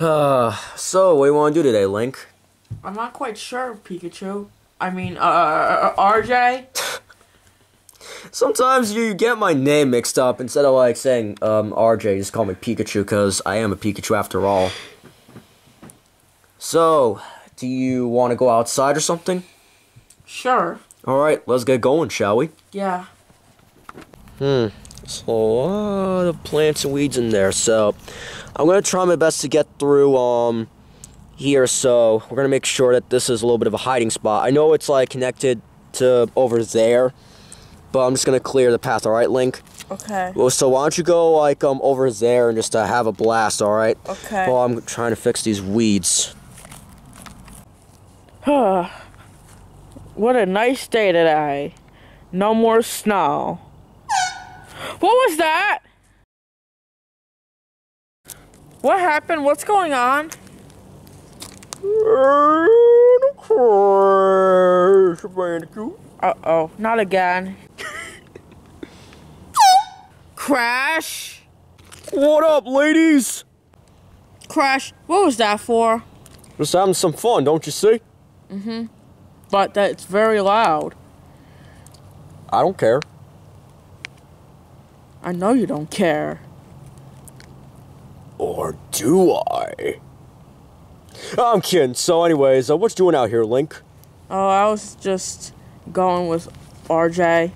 So what do you want to do today, Link? I'm not quite sure, Pikachu. RJ? Sometimes you get my name mixed up. Instead of like saying RJ, just call me Pikachu, because I am a Pikachu after all. So, do you want to go outside or something? Sure. Alright, let's get going, shall we? Yeah. So, a lot of plants and weeds in there, so I'm going to try my best to get through, here, so we're going to make sure that this is a little bit of a hiding spot. I know it's, like, connected to over there, but I'm just going to clear the path, alright, Link? Okay. Well, so why don't you go, like, over there and just have a blast, alright? Okay. Well, I'm trying to fix these weeds. What a nice day today. No more snow. What was that? What happened? What's going on? Bandicoot. Uh-oh, not again. Crash! What up, ladies? Crash, what was that for? Just having some fun, don't you see? But that's very loud. I don't care. I know you don't care. Or do I? I'm kidding. So anyways, what you doing out here, Link? Oh, I was just going with RJ.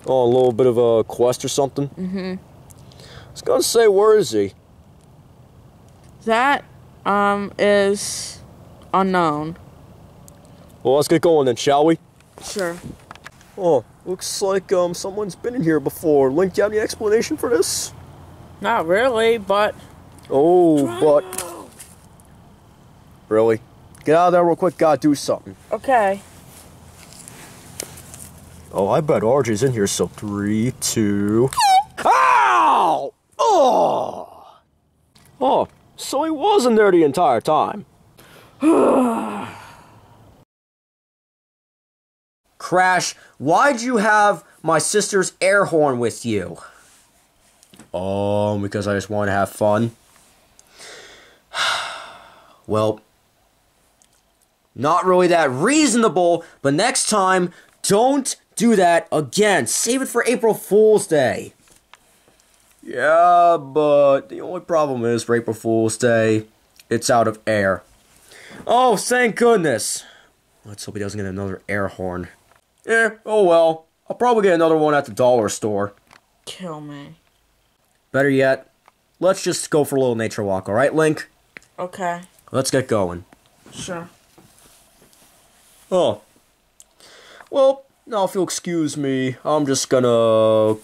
Oh, a little bit of a quest or something? I was gonna say, where is he? That, is unknown. Well, let's get going then, shall we? Sure. Oh, looks like, someone's been in here before. Link, do you have any explanation for this? Not really, but... Oh, but... Really? Get out of there real quick, gotta do something. Okay. Oh, I bet RJ's in here, so 3, 2... Ow! Oh! Oh, so he wasn't there the entire time. Crash, why'd you have my sister's air horn with you? Oh, because I just wanted to have fun. Well, not really that reasonable, but next time, don't do that again. Save it for April Fool's Day. Yeah, but the only problem is for April Fool's Day, it's out of air. Oh, thank goodness. Let's hope he doesn't get another air horn. Oh well. I'll probably get another one at the dollar store. Kill me. Better yet, let's just go for a little nature walk, alright, Link? Okay. Let's get going. Sure. Oh. Well, now if you'll excuse me, I'm just gonna...